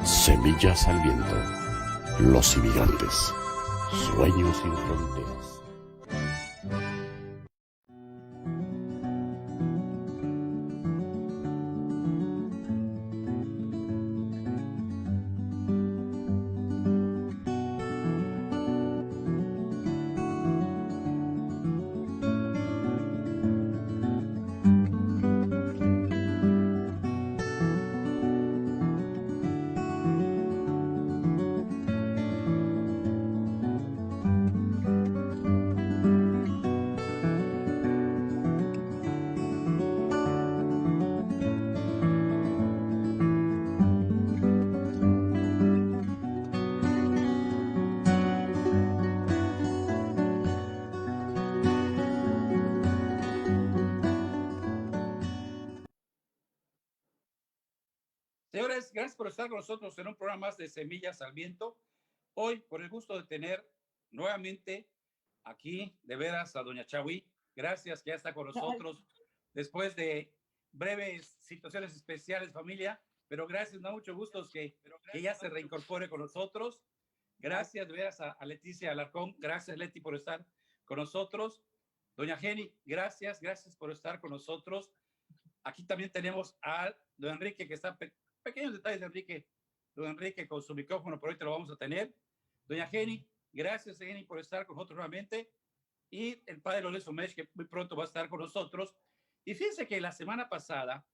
Semillas al viento. Los inmigrantes. Sueños sin fronteras. Señores, gracias por estar con nosotros en un programa más de Semillas al Viento. Hoy, por el gusto de tener nuevamente aquí, de veras, a doña Chawi. Gracias que ya está con nosotros después de breves situaciones especiales, familia. Pero gracias, me da mucho gusto que ya se reincorpore con nosotros. Gracias, de veras, a Leticia Alarcón. Gracias, Leti, por estar con nosotros. Doña Jenny, gracias por estar con nosotros. Aquí también tenemos a don Enrique, que está pequeños detalles de Enrique, don Enrique con su micrófono, pero hoy te lo vamos a tener. Doña Jenny, gracias Jenny por estar con nosotros nuevamente. Y el padre Lorenzo Mesh, que muy pronto va a estar con nosotros. Y fíjense que la semana pasada,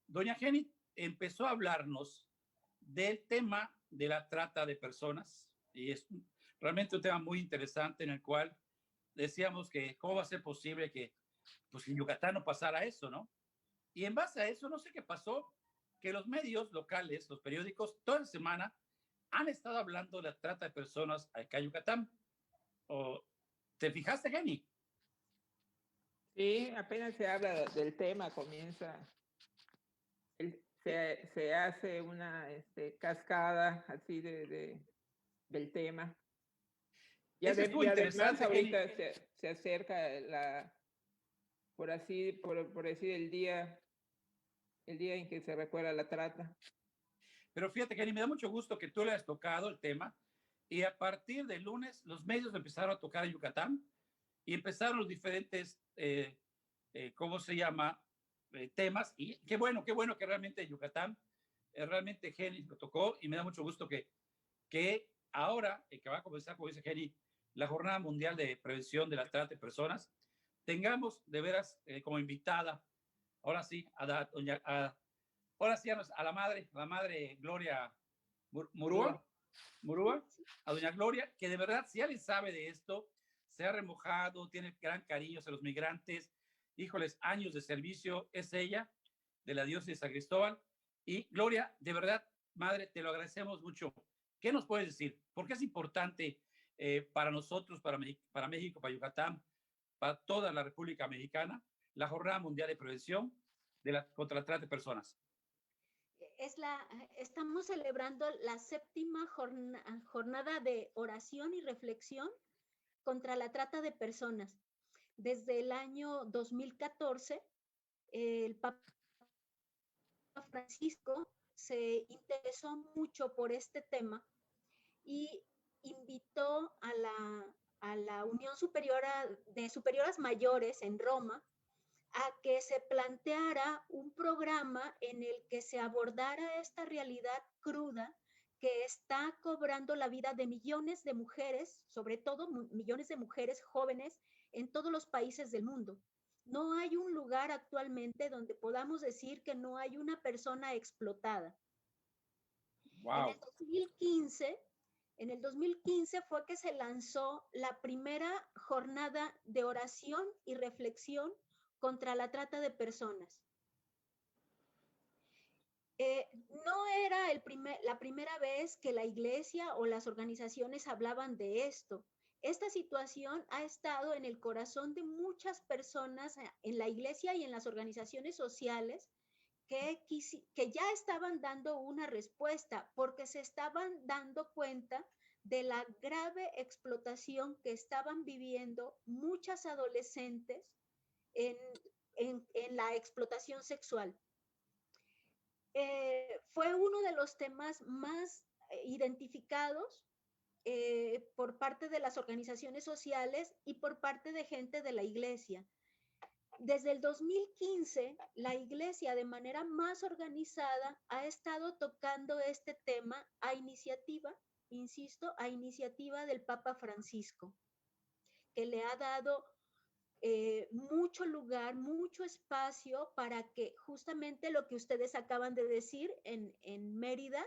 doña Jenny empezó a hablarnos del tema de la trata de personas. Y es realmente un tema muy interesante en el cual decíamos que cómo va a ser posible que pues, en Yucatán no pasara eso, ¿no? Y en base a eso, no sé qué pasó, que los medios locales, los periódicos, toda la semana han estado hablando de la trata de personas acá en Yucatán. ¿O te fijaste, Jenny? Sí, apenas se habla del tema, se hace una cascada así del tema. Y Eso estuvo además interesante, ahorita Jenny. se acerca por decir el día en que se recuerda la trata. Pero fíjate, Jenny, me da mucho gusto que tú le hayas tocado el tema. Y a partir del lunes, los medios empezaron a tocar a Yucatán y empezaron los diferentes, ¿cómo se llama? Temas. Y qué bueno que realmente Yucatán, realmente Jenny lo tocó y me da mucho gusto que ahora, que va a comenzar, como dice Jenny, la Jornada Mundial de Prevención de la Trata de Personas, tengamos de veras como invitada, ahora sí, ahora sí a la madre Gloria Murúa, a doña Gloria, que de verdad, si alguien sabe de esto, se ha remojado, tiene gran cariño hacia los migrantes, híjoles, años de servicio, es ella, de la diócesis de San Cristóbal. Y Gloria, de verdad, madre, te lo agradecemos mucho. ¿Qué nos puedes decir? ¿Por qué es importante para nosotros, para México, para Yucatán, para toda la República Mexicana, la Jornada Mundial de Prevención contra la Trata de Personas? Estamos celebrando la séptima jornada de oración y reflexión contra la trata de personas. Desde el año 2014, el Papa Francisco se interesó mucho por este tema y invitó a la Unión de Superioras Mayores en Roma a que se planteara un programa en el que se abordara esta realidad cruda que está cobrando la vida de millones de mujeres, sobre todo millones de mujeres jóvenes en todos los países del mundo. No hay un lugar actualmente donde podamos decir que no hay una persona explotada. Wow. En el 2015 fue que se lanzó la primera jornada de oración y reflexión contra la trata de personas. No era la primera vez que la iglesia o las organizaciones hablaban de esto. Esta situación ha estado en el corazón de muchas personas en la iglesia y en las organizaciones sociales que ya estaban dando una respuesta porque se estaban dando cuenta de la grave explotación que estaban viviendo muchas adolescentes en la explotación sexual. Fue uno de los temas más identificados por parte de las organizaciones sociales y por parte de gente de la iglesia. Desde el 2015, la iglesia de manera más organizada ha estado tocando este tema a iniciativa, insisto, a iniciativa del Papa Francisco, que le ha dado mucho lugar, mucho espacio para que justamente lo que ustedes acaban de decir en Mérida,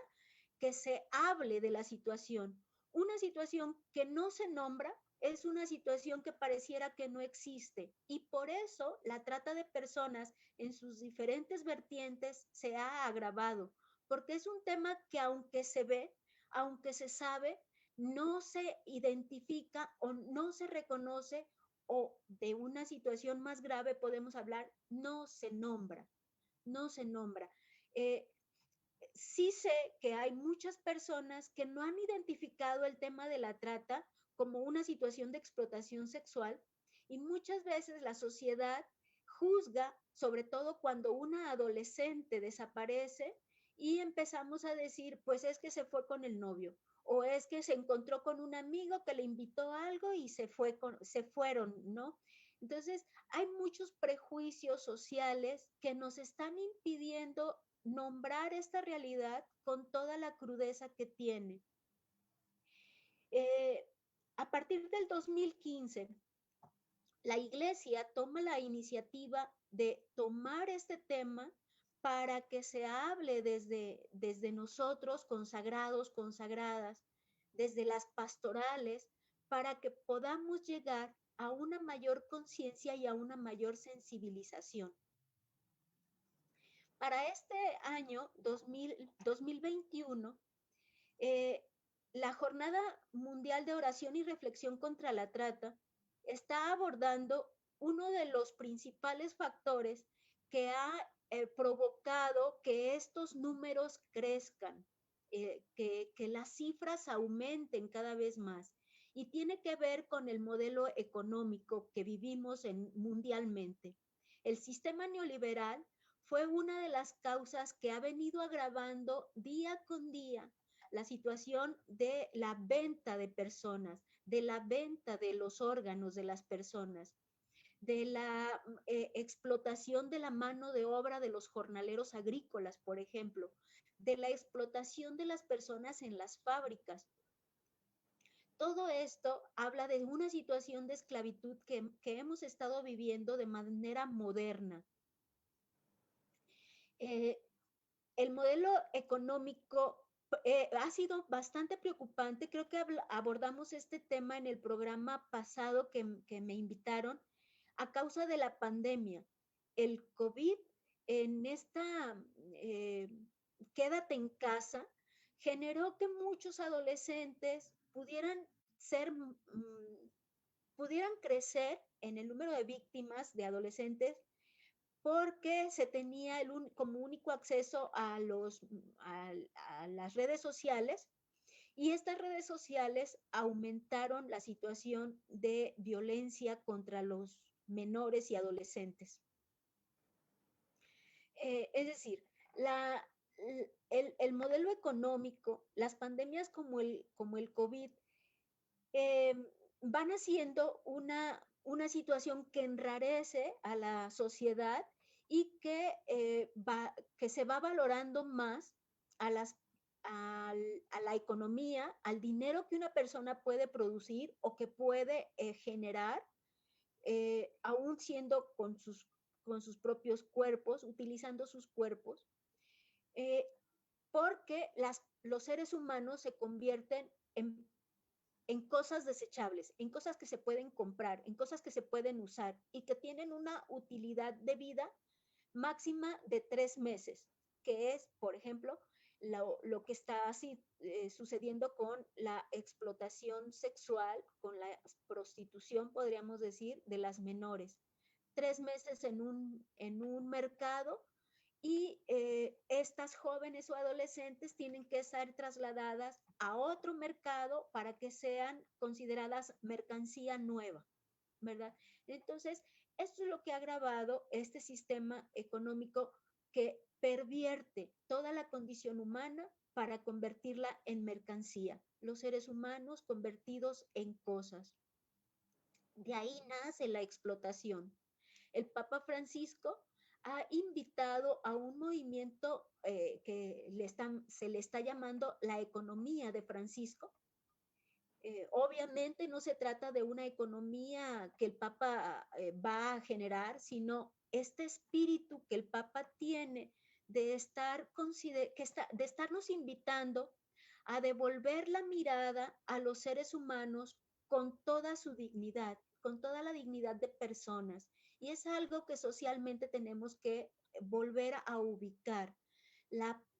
que se hable de la situación. Una situación que no se nombra es una situación que pareciera que no existe y por eso la trata de personas en sus diferentes vertientes se ha agravado, porque es un tema que aunque se ve, aunque se sabe, no se identifica o no se reconoce, o de una situación más grave podemos hablar, no se nombra, no se nombra. Sí sé que hay muchas personas que no han identificado el tema de la trata como una situación de explotación sexual y muchas veces la sociedad juzga, sobre todo cuando una adolescente desaparece y empezamos a decir, pues es que se fue con el novio o es que se encontró con un amigo que le invitó a algo y se fueron, ¿no? Entonces, hay muchos prejuicios sociales que nos están impidiendo nombrar esta realidad con toda la crudeza que tiene. A partir del 2015, la iglesia toma la iniciativa de tomar este tema para que se hable desde nosotros, consagrados, consagradas, desde las pastorales, para que podamos llegar a una mayor conciencia y a una mayor sensibilización. Para este año 2021, la Jornada Mundial de Oración y Reflexión contra la Trata está abordando uno de los principales factores que ha provocado que estos números crezcan, que las cifras aumenten cada vez más. Y tiene que ver con el modelo económico que vivimos mundialmente. El sistema neoliberal fue una de las causas que ha venido agravando día con día la situación de la venta de personas, de la venta de los órganos de las personas, de la explotación de la mano de obra de los jornaleros agrícolas, por ejemplo, de la explotación de las personas en las fábricas. Todo esto habla de una situación de esclavitud que hemos estado viviendo de manera moderna. El modelo económico ha sido bastante preocupante. Creo que abordamos este tema en el programa pasado que me invitaron a causa de la pandemia. El COVID en esta quédate en casa generó que muchos adolescentes pudieran crecer en el número de víctimas de adolescentes porque se tenía como único acceso a las redes sociales y estas redes sociales aumentaron la situación de violencia contra los menores y adolescentes. Es decir, el modelo económico, las pandemias como el COVID, van haciendo una situación que enrarece a la sociedad y que se va valorando más a la economía, al dinero que una persona puede producir o que puede generar, aún siendo con sus propios cuerpos, utilizando sus cuerpos, porque los seres humanos se convierten en cosas desechables, en cosas que se pueden comprar, en cosas que se pueden usar y que tienen una utilidad de vida máxima de 3 meses, que es, por ejemplo, lo que está sucediendo con la explotación sexual, con la prostitución, podríamos decir, de las menores. 3 meses en un mercado y estas jóvenes o adolescentes tienen que ser trasladadas a otro mercado para que sean consideradas mercancía nueva, ¿verdad? Entonces, esto es lo que ha agravado este sistema económico que pervierte toda la condición humana para convertirla en mercancía, los seres humanos convertidos en cosas. De ahí nace la explotación. El Papa Francisco ha invitado a un movimiento que se le está llamando la economía de Francisco. Obviamente no se trata de una economía que el Papa va a generar, sino este espíritu que el Papa tiene de estarnos invitando a devolver la mirada a los seres humanos con toda su dignidad, con toda la dignidad de personas. Y es algo que socialmente tenemos que volver a ubicar.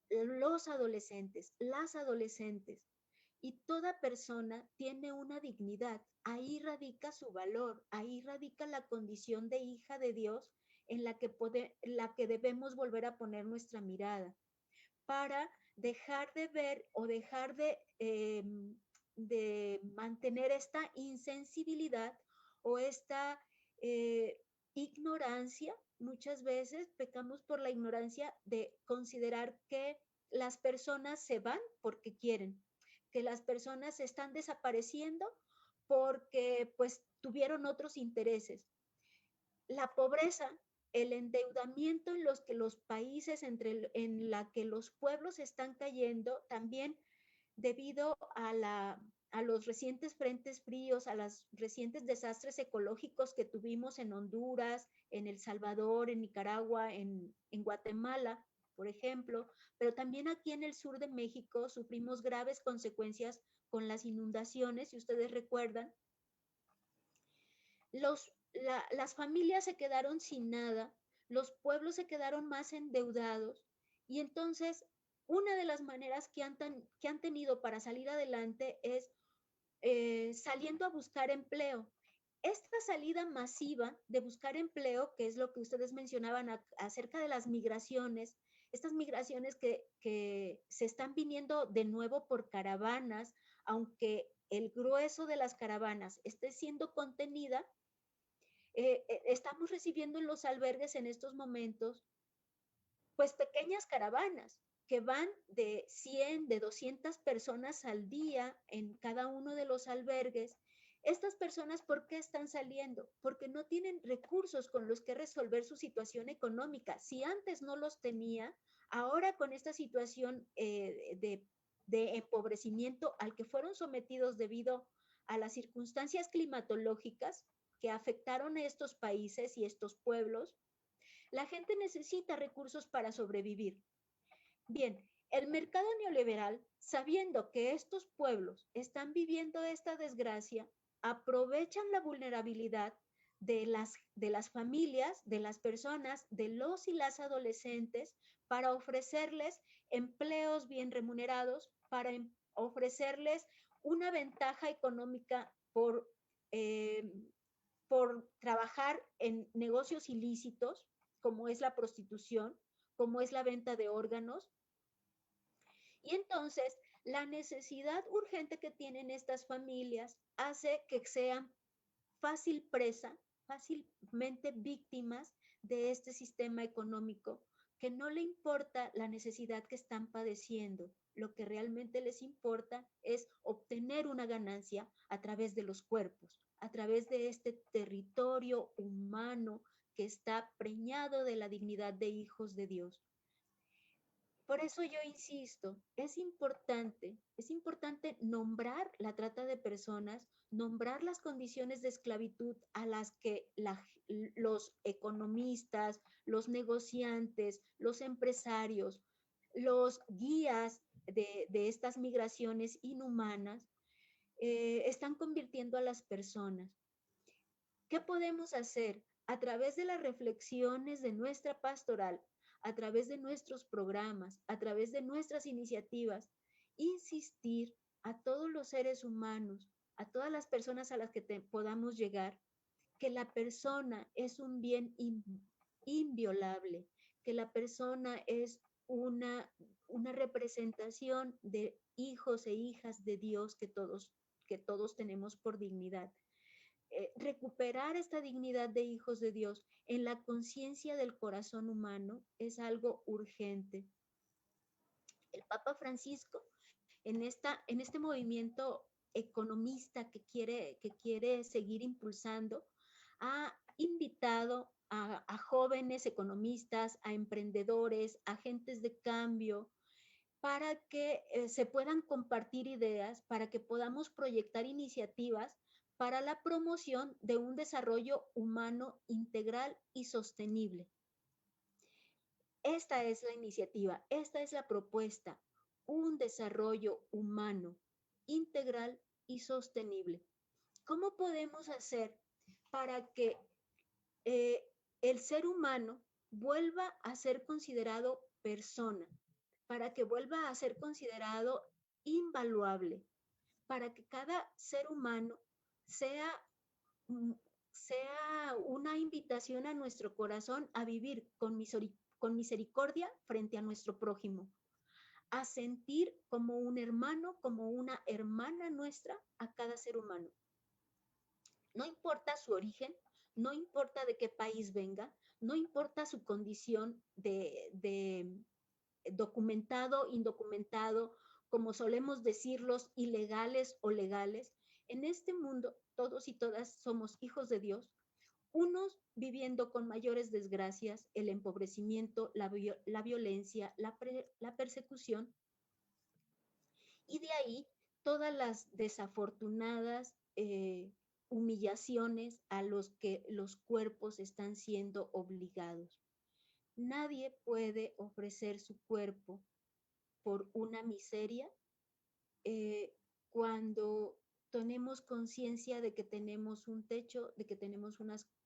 Los adolescentes, las adolescentes y toda persona tiene una dignidad. Ahí radica su valor, ahí radica la condición de hija de Dios en la que debemos volver a poner nuestra mirada para dejar de ver o dejar de mantener esta insensibilidad o esta ignorancia. Muchas veces pecamos por la ignorancia de considerar que las personas se van porque quieren, que las personas se están desapareciendo porque pues tuvieron otros intereses. La pobreza, el endeudamiento en los que los países, en la que los pueblos están cayendo, también debido a los recientes frentes fríos, a los recientes desastres ecológicos que tuvimos en Honduras, en El Salvador, en Nicaragua, en Guatemala, por ejemplo, pero también aquí en el sur de México sufrimos graves consecuencias con las inundaciones, si ustedes recuerdan. Las familias se quedaron sin nada, los pueblos se quedaron más endeudados y entonces una de las maneras que han tenido para salir adelante es saliendo a buscar empleo. Esta salida masiva de buscar empleo, que es lo que ustedes mencionaban acerca de las migraciones, estas migraciones que se están viniendo de nuevo por caravanas, aunque el grueso de las caravanas esté siendo contenida, estamos recibiendo en los albergues en estos momentos, pues pequeñas caravanas que van de 100, de 200 personas al día en cada uno de los albergues. Estas personas, ¿por qué están saliendo? Porque no tienen recursos con los que resolver su situación económica. Si antes no los tenía, ahora con esta situación de empobrecimiento al que fueron sometidos debido a las circunstancias climatológicas que afectaron a estos países y estos pueblos, la gente necesita recursos para sobrevivir. Bien, el mercado neoliberal, sabiendo que estos pueblos están viviendo esta desgracia, aprovechan la vulnerabilidad de las familias, de las personas, de los y las adolescentes, para ofrecerles empleos bien remunerados, para ofrecerles una ventaja económica por trabajar en negocios ilícitos, como es la prostitución, como es la venta de órganos. Y entonces, la necesidad urgente que tienen estas familias hace que sean fácil presa, fácilmente víctimas de este sistema económico, que no le importa la necesidad que están padeciendo. Lo que realmente les importa es obtener una ganancia a través de los cuerpos, a través de este territorio humano que está preñado de la dignidad de hijos de Dios. Por eso yo insisto, es importante nombrar la trata de personas, nombrar las condiciones de esclavitud a las que los economistas, los negociantes, los empresarios, los guías de estas migraciones inhumanas están convirtiendo a las personas. ¿Qué podemos hacer? A través de las reflexiones de nuestra pastoral, a través de nuestros programas, a través de nuestras iniciativas, insistir a todos los seres humanos, a todas las personas a las que podamos llegar, que la persona es un bien inviolable, que la persona es una representación de hijos e hijas de Dios que todos tenemos por dignidad. recuperar esta dignidad de hijos de Dios en la conciencia del corazón humano es algo urgente. El Papa Francisco, en este movimiento economista que quiere seguir impulsando, ha invitado a jóvenes economistas, a emprendedores, a agentes de cambio, para que se puedan compartir ideas, para que podamos proyectar iniciativas para la promoción de un desarrollo humano integral y sostenible. Esta es la iniciativa, esta es la propuesta, un desarrollo humano integral y sostenible. ¿Cómo podemos hacer para que el ser humano vuelva a ser considerado persona, para que vuelva a ser considerado invaluable, para que cada ser humano sea una invitación a nuestro corazón a vivir con misericordia frente a nuestro prójimo, a sentir como un hermano, como una hermana nuestra a cada ser humano? No importa su origen, no importa de qué país venga, no importa su condición de documentado, indocumentado, como solemos decirlos, ilegales o legales. En este mundo, todos y todas somos hijos de Dios, unos viviendo con mayores desgracias, el empobrecimiento, la violencia, la persecución, y de ahí todas las desafortunadas humillaciones a los que los cuerpos están siendo obligados. Nadie puede ofrecer su cuerpo por una miseria cuando tenemos conciencia de que tenemos un techo, de que tenemos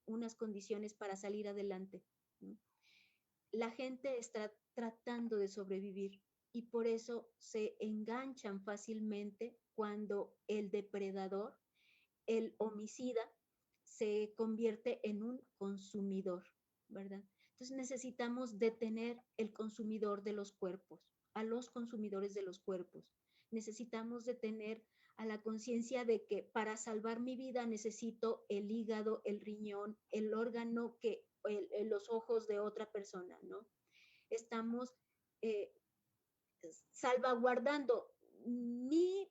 unas condiciones para salir adelante, ¿no? La gente está tratando de sobrevivir y por eso se enganchan fácilmente cuando el depredador, el homicida, se convierte en un consumidor, ¿verdad? Entonces necesitamos detener el consumidor de los cuerpos, a los consumidores de los cuerpos. Necesitamos detener a la conciencia de que para salvar mi vida necesito el hígado, el riñón, el órgano, los ojos de otra persona, ¿no? Estamos salvaguardando mi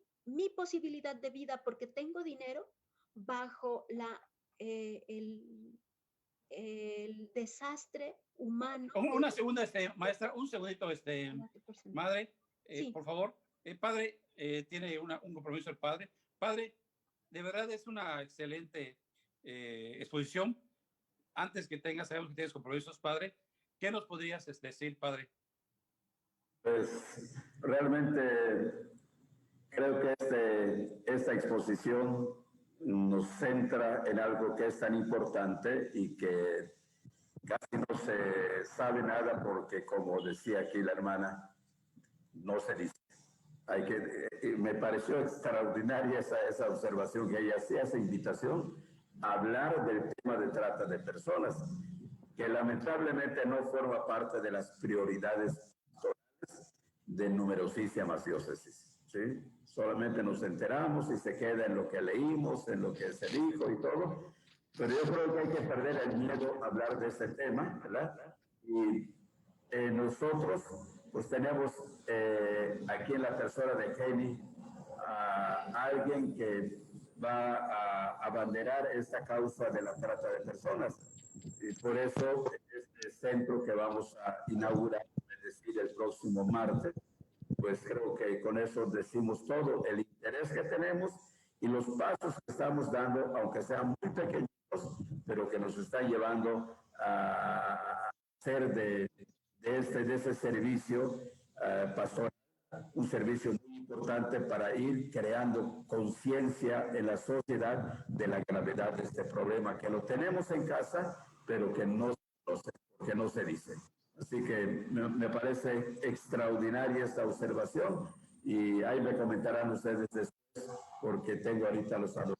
posibilidad de vida porque tengo dinero bajo el desastre humano. Una segunda, maestra, un segundito, madre, Sí. por favor. Padre, tiene un compromiso el padre. Padre, de verdad es una excelente exposición. Antes que sabemos que tienes compromisos, padre, ¿qué nos podrías decir, padre? Pues realmente creo que esta exposición nos centra en algo que es tan importante y que casi no se sabe nada porque, como decía aquí la hermana, no se dice. Me pareció extraordinaria esa observación que ella hacía, esa invitación a hablar del tema de trata de personas, que lamentablemente no forma parte de las prioridades de numerosísimas diócesis, ¿sí? Solamente nos enteramos y se queda en lo que leímos, en lo que se dijo y todo, pero yo creo que hay que perder el miedo a hablar de este tema, ¿verdad? Y nosotros, pues tenemos aquí en la persona de Jenny a alguien que va a abanderar esta causa de la trata de personas. Y por eso este centro que vamos a inaugurar, es decir, el próximo martes, pues creo que con eso decimos todo, el interés que tenemos y los pasos que estamos dando, aunque sean muy pequeños, pero que nos están llevando a hacer de ese servicio pastoral un servicio muy importante para ir creando conciencia en la sociedad de la gravedad de este problema, que lo tenemos en casa, pero que no se dice. Así que me parece extraordinaria esta observación y ahí me comentarán ustedes después, porque tengo ahorita los alumnos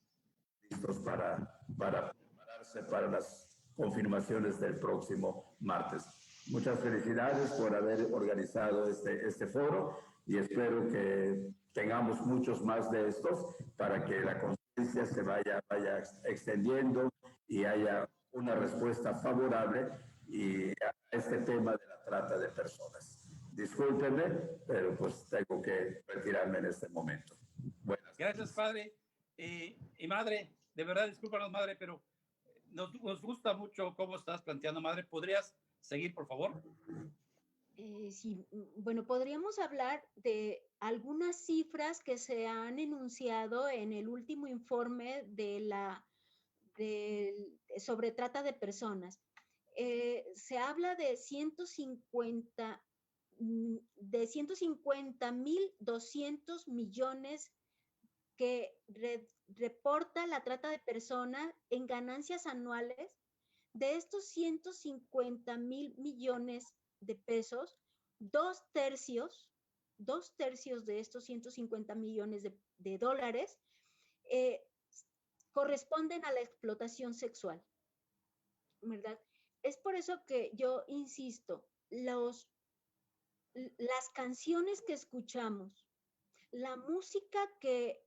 listos para prepararse para las confirmaciones del próximo martes. Muchas felicidades por haber organizado este foro y espero que tengamos muchos más de estos para que la conciencia violencia se vaya extendiendo y haya una respuesta favorable y a este tema de la trata de personas. Discúlpenme, pero pues tengo que retirarme en este momento. Buenas Gracias, padre. Y madre, de verdad, discúlpanos, madre, pero nos gusta mucho cómo estás planteando, madre. ¿Podrías seguir, por favor? Sí, bueno, podríamos hablar de algunas cifras que se han enunciado en el último informe sobre trata de personas. Se habla de 150.200 millones que reporta la trata de personas en ganancias anuales. De estos 150.000 millones de pesos, dos tercios de estos 150 millones de dólares corresponden a la explotación sexual, ¿verdad? Es por eso que yo insisto, las canciones que escuchamos, la música que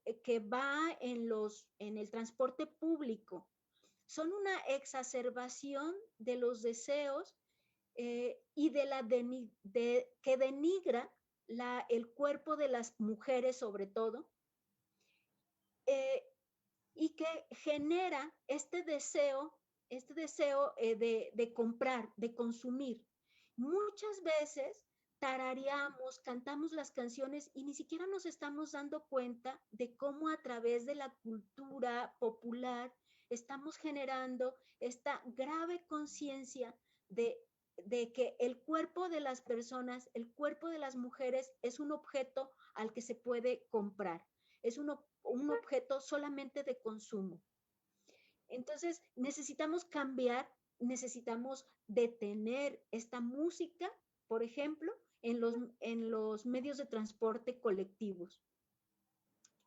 va en el transporte público, son una exacerbación de los deseos y que denigra el cuerpo de las mujeres sobre todo, y que genera este deseo de comprar, de consumir. Muchas veces tarareamos, cantamos las canciones y ni siquiera nos estamos dando cuenta de cómo a través de la cultura popular estamos generando esta grave conciencia de que el cuerpo de las personas, el cuerpo de las mujeres es un objeto al que se puede comprar, es un objeto solamente de consumo. Entonces, necesitamos cambiar, necesitamos detener esta música, por ejemplo, en los medios de transporte colectivos.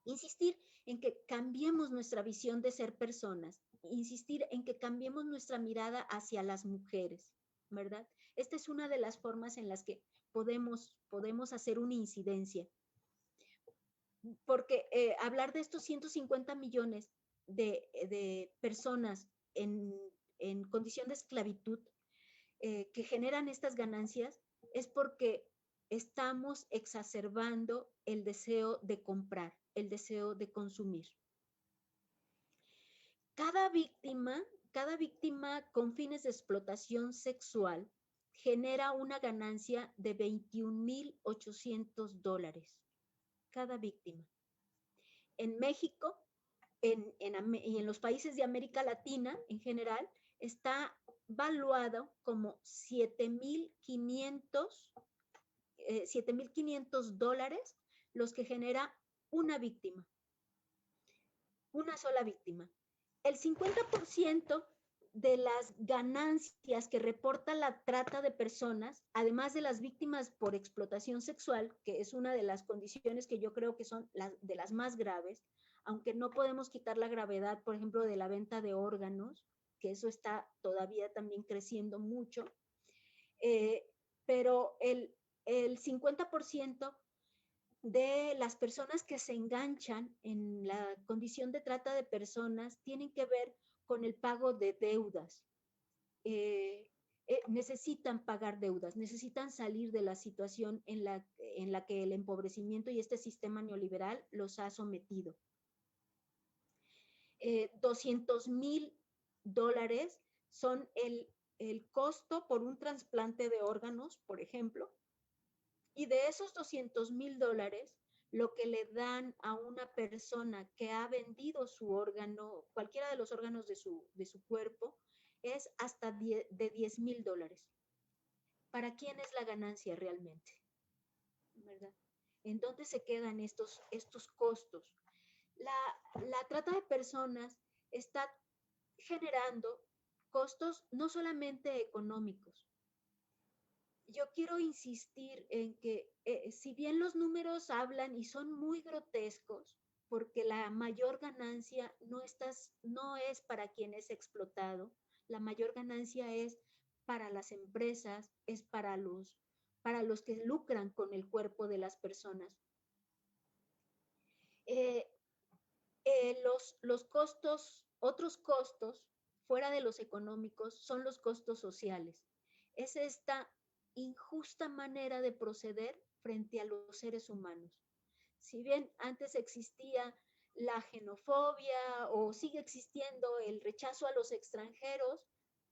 Insistir en que cambiemos nuestra visión de ser personas, insistir en que cambiemos nuestra mirada hacia las mujeres, ¿verdad? Esta es una de las formas en las que podemos hacer una incidencia. Porque hablar de estos 150 millones de personas en condición de esclavitud que generan estas ganancias es porque estamos exacerbando el deseo de comprar, el deseo de consumir. Cada víctima con fines de explotación sexual genera una ganancia de $21,800. Cada víctima. En México y en los países de América Latina en general está valuado como $7,500 los que genera una víctima, una sola víctima. El 50% de las ganancias que reporta la trata de personas, además de las víctimas por explotación sexual, que es una de las condiciones que yo creo que son de las más graves, aunque no podemos quitar la gravedad, por ejemplo, de la venta de órganos, que eso está todavía también creciendo mucho, pero el 50% de las personas que se enganchan en la condición de trata de personas tienen que ver con el pago de deudas. Necesitan pagar deudas, necesitan salir de la situación en la que el empobrecimiento y este sistema neoliberal los ha sometido. $200,000 son el costo por un trasplante de órganos, por ejemplo, y de esos $200,000, lo que le dan a una persona que ha vendido su órgano, cualquiera de los órganos de su cuerpo, es hasta de $10,000. ¿Para quién es la ganancia realmente? ¿Verdad? ¿En dónde se quedan estos costos? La trata de personas está generando costos no solamente económicos. Yo quiero insistir en que si bien los números hablan y son muy grotescos, porque la mayor ganancia no es para quien es explotado, la mayor ganancia es para las empresas, es para los que lucran con el cuerpo de las personas. los costos, otros costos fuera de los económicos son los costos sociales. Es esta injusta manera de proceder frente a los seres humanos. Si bien antes existía la xenofobia o sigue existiendo el rechazo a los extranjeros,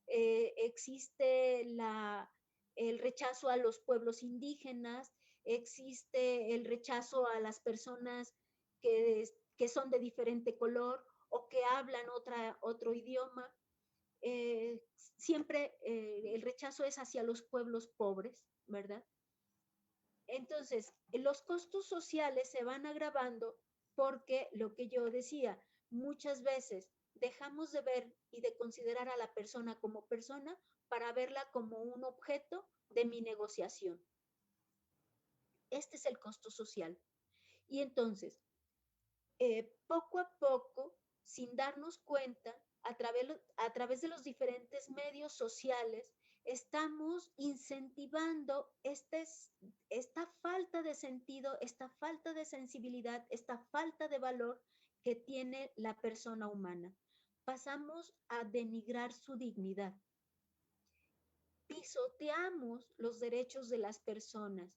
existe el rechazo a los pueblos indígenas, existe el rechazo a las personas que son de diferente color o que hablan otro idioma. Siempre el rechazo es hacia los pueblos pobres, ¿verdad? Entonces, los costos sociales se van agravando porque lo que yo decía, muchas veces dejamos de ver y de considerar a la persona como persona para verla como un objeto de mi negociación. Este es el costo social. Y entonces, poco a poco, sin darnos cuenta, a través de los diferentes medios sociales, estamos incentivando esta falta de sentido, esta falta de sensibilidad, esta falta de valor que tiene la persona humana. Pasamos a denigrar su dignidad. Pisoteamos los derechos de las personas.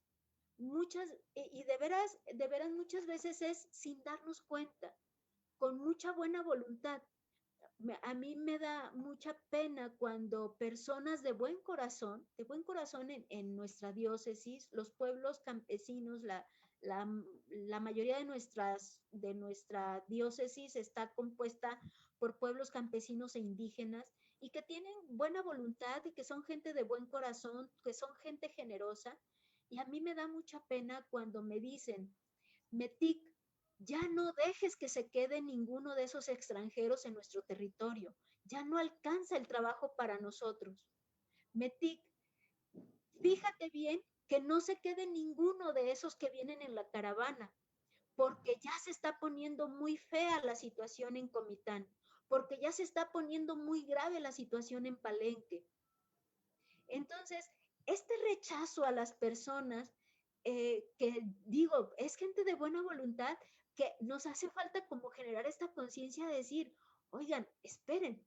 Y de veras muchas veces es sin darnos cuenta, con mucha buena voluntad. A mí me da mucha pena cuando personas de buen corazón en nuestra diócesis, los pueblos campesinos, la mayoría de nuestra diócesis está compuesta por pueblos campesinos e indígenas y que tienen buena voluntad y que son gente de buen corazón, que son gente generosa. Y a mí me da mucha pena cuando me dicen, Metic, ya no dejes que se quede ninguno de esos extranjeros en nuestro territorio. Ya no alcanza el trabajo para nosotros. Metic, fíjate bien que no se quede ninguno de esos que vienen en la caravana, porque ya se está poniendo muy fea la situación en Comitán, porque ya se está poniendo muy grave la situación en Palenque. Entonces, este rechazo a las personas, que digo, es gente de buena voluntad, que nos hace falta como generar esta conciencia de decir, oigan, esperen,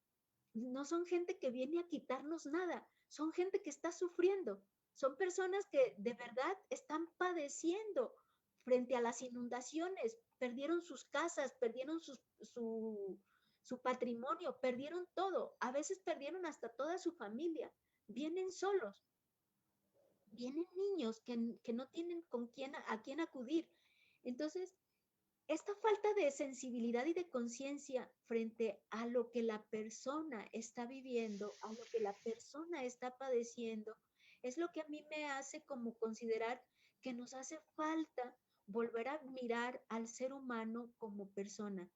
no son gente que viene a quitarnos nada, son gente que está sufriendo, son personas que de verdad están padeciendo frente a las inundaciones, perdieron sus casas, perdieron su patrimonio, perdieron todo, a veces perdieron hasta toda su familia, vienen solos. Vienen niños que no tienen a quién acudir. Entonces, esta falta de sensibilidad y de conciencia frente a lo que la persona está viviendo, a lo que la persona está padeciendo, es lo que a mí me hace como considerar que nos hace falta volver a mirar al ser humano como persona,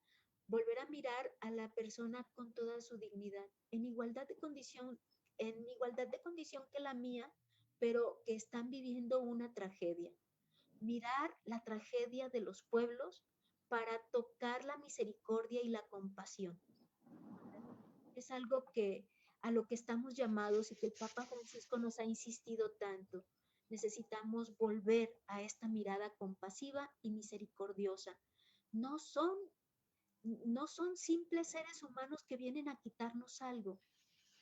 volver a mirar a la persona con toda su dignidad, en igualdad de condición que la mía, pero que están viviendo una tragedia. Mirar la tragedia de los pueblos para tocar la misericordia y la compasión. Es algo a lo que estamos llamados y que el Papa Francisco nos ha insistido tanto. Necesitamos volver a esta mirada compasiva y misericordiosa. No son simples seres humanos que vienen a quitarnos algo.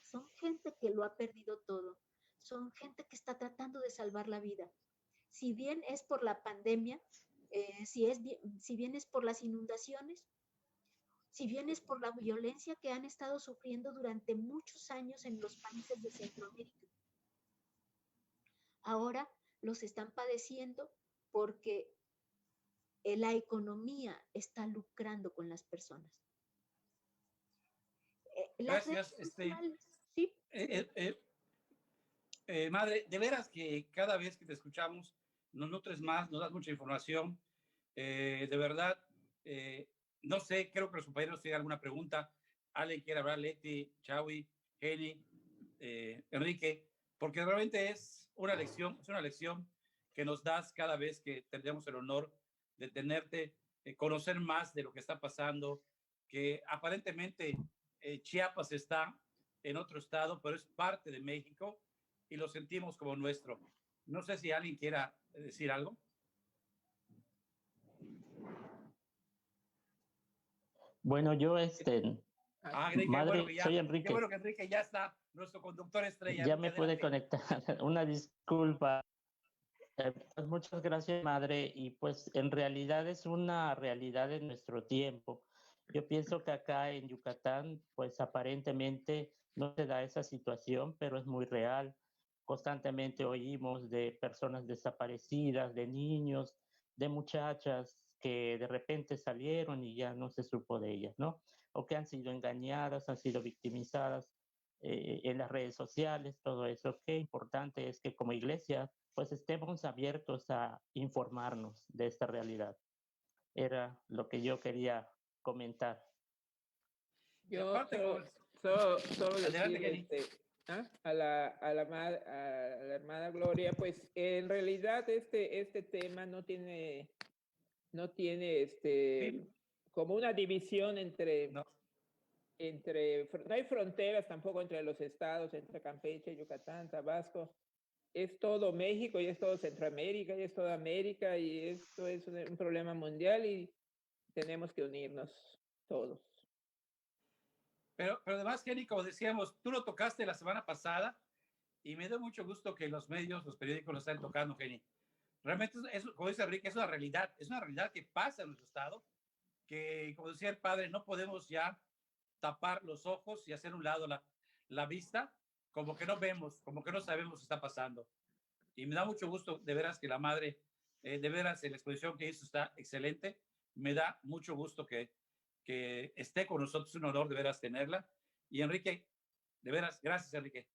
Son gente que lo ha perdido todo. Son gente que está tratando de salvar la vida. Si bien es por la pandemia, si bien es por las inundaciones, si bien es por la violencia que han estado sufriendo durante muchos años en los países de Centroamérica. Ahora los están padeciendo porque la economía está lucrando con las personas. Gracias. ¿Sí? Madre, de veras que cada vez que te escuchamos nos nutres más, nos das mucha información. De verdad, no sé, creo que los compañeros tienen alguna pregunta. Ale quiere hablar, Leti, Chaui, Jenny, Enrique, porque realmente es una lección que nos das cada vez que tendremos el honor de tenerte, conocer más de lo que está pasando, que aparentemente Chiapas está en otro estado, pero es parte de México y lo sentimos como nuestro. No sé si alguien quiera decir algo. Bueno, yo, Enrique, madre, soy qué Enrique, bueno que Enrique ya está, nuestro conductor estrella. ya Enrique, me pude adelante. conectar. Una disculpa. Pues muchas gracias, madre. Y pues en realidad es una realidad de nuestro tiempo. Yo pienso que acá en Yucatán, pues aparentemente no se da esa situación, pero es muy real. Constantemente oímos de personas desaparecidas, de niños, de muchachas que de repente salieron y ya no se supo de ellas, ¿no? O que han sido engañadas, han sido victimizadas en las redes sociales, todo eso. Qué importante es que como iglesia pues estemos abiertos a informarnos de esta realidad. Era lo que yo quería comentar. Y Yo aparte, solo adelante, decir Kenny. a la hermana Gloria, pues en realidad este tema no tiene Sí, como una división no. no hay fronteras tampoco entre los estados, entre Campeche, Yucatán, Tabasco. Es todo México y es todo Centroamérica y es toda América y esto es un problema mundial y tenemos que unirnos todos. Pero además, Kenny, como decíamos, tú lo tocaste la semana pasada y me da mucho gusto que los medios, los periódicos lo estén tocando, Kenny. Realmente, como dice Enrique, es una realidad que pasa en nuestro estado, que, como decía el padre, no podemos ya tapar los ojos y hacer un lado la vista, como que no vemos, como que no sabemos qué está pasando. Y me da mucho gusto, de veras, que la madre, de veras, en la exposición que hizo está excelente. Me da mucho gusto que esté con nosotros, es un honor de veras tenerla. Y Enrique, de veras, gracias, Enrique.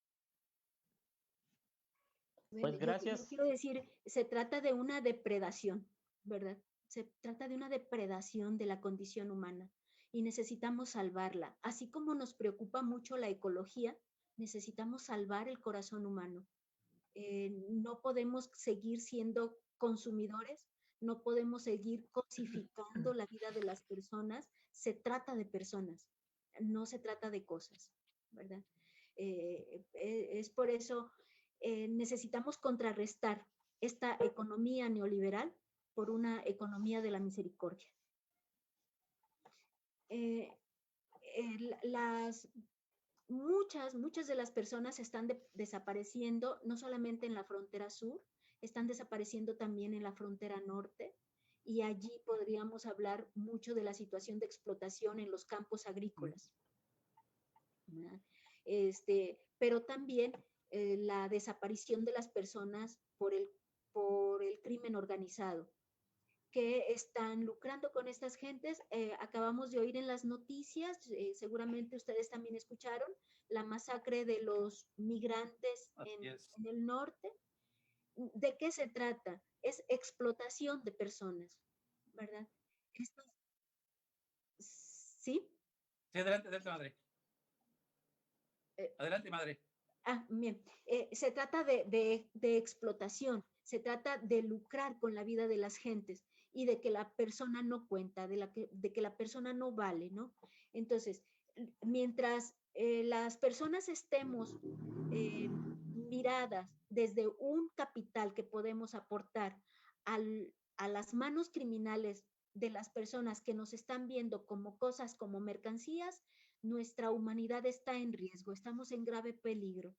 Bueno, Pues yo gracias. quiero decir, se trata de una depredación, ¿verdad? Se trata de una depredación de la condición humana y necesitamos salvarla. Así como nos preocupa mucho la ecología, necesitamos salvar el corazón humano. No podemos seguir siendo consumidores, no podemos seguir cosificando la vida de las personas. Se trata de personas, no se trata de cosas, ¿verdad? Es por eso necesitamos contrarrestar esta economía neoliberal por una economía de la misericordia. Las muchas de las personas están desapareciendo, no solamente en la frontera sur, están desapareciendo también en la frontera norte, y allí podríamos hablar mucho de la situación de explotación en los campos agrícolas. Pero también la desaparición de las personas por el crimen organizado, que están lucrando con estas gentes. Acabamos de oír en las noticias, seguramente ustedes también escucharon, la masacre de los migrantes en el norte. ¿De qué se trata? Es explotación de personas, ¿verdad? Esto, ¿sí? Sí, adelante, madre. Adelante, madre. Bien. Se trata de explotación, se trata de lucrar con la vida de las gentes y de que la persona no cuenta, de que la persona no vale, ¿no? Entonces, mientras las personas estemos miradas desde un capital que podemos aportar a las manos criminales de las personas que nos están viendo como cosas, como mercancías, nuestra humanidad está en riesgo, estamos en grave peligro.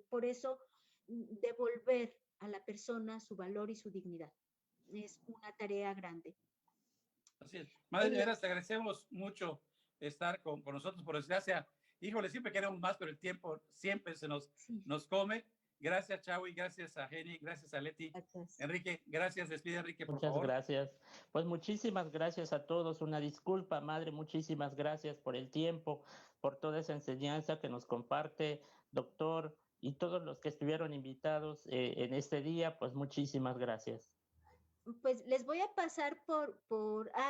Por eso, devolver a la persona su valor y su dignidad es una tarea grande. Así es. Madre, de veras, te agradecemos mucho estar con nosotros. Por desgracia, híjole, siempre queremos más, pero el tiempo siempre nos come. Gracias, Chaui, gracias a Jenny, gracias a Leti. Gracias. Enrique, gracias. Despide, Enrique, por Muchas favor. gracias. Pues muchísimas gracias a todos. Una disculpa, madre. Muchísimas gracias por el tiempo, por toda esa enseñanza que nos comparte, doctor, y todos los que estuvieron invitados en este día. Pues muchísimas gracias. Pues les voy a pasar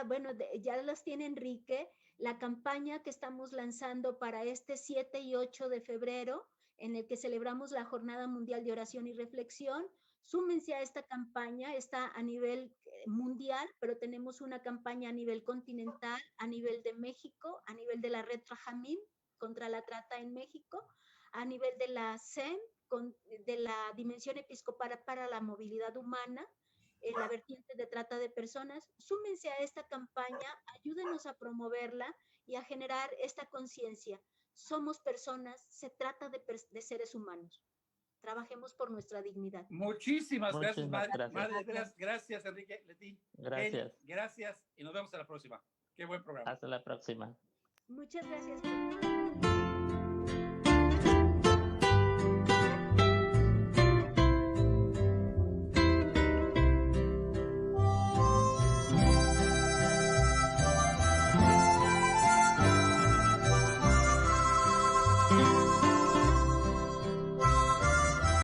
bueno, ya las tiene Enrique, la campaña que estamos lanzando para este 7 y 8 de febrero, en el que celebramos la Jornada Mundial de Oración y Reflexión. Súmense a esta campaña, está a nivel mundial, pero tenemos una campaña a nivel continental, a nivel de México, a nivel de la Red Trajamín contra la trata en México, a nivel de la CEN, de la Dimensión Episcopal para la Movilidad Humana, en la vertiente de trata de personas. Súmense a esta campaña, ayúdenos a promoverla y a generar esta conciencia. Somos personas, se trata de seres humanos. Trabajemos por nuestra dignidad. Muchísimas gracias, Muchísimas madre. gracias. Gracias, Enrique, Leti. Gracias. Gracias y nos vemos a la próxima. Qué buen programa. Hasta la próxima. Muchas gracias.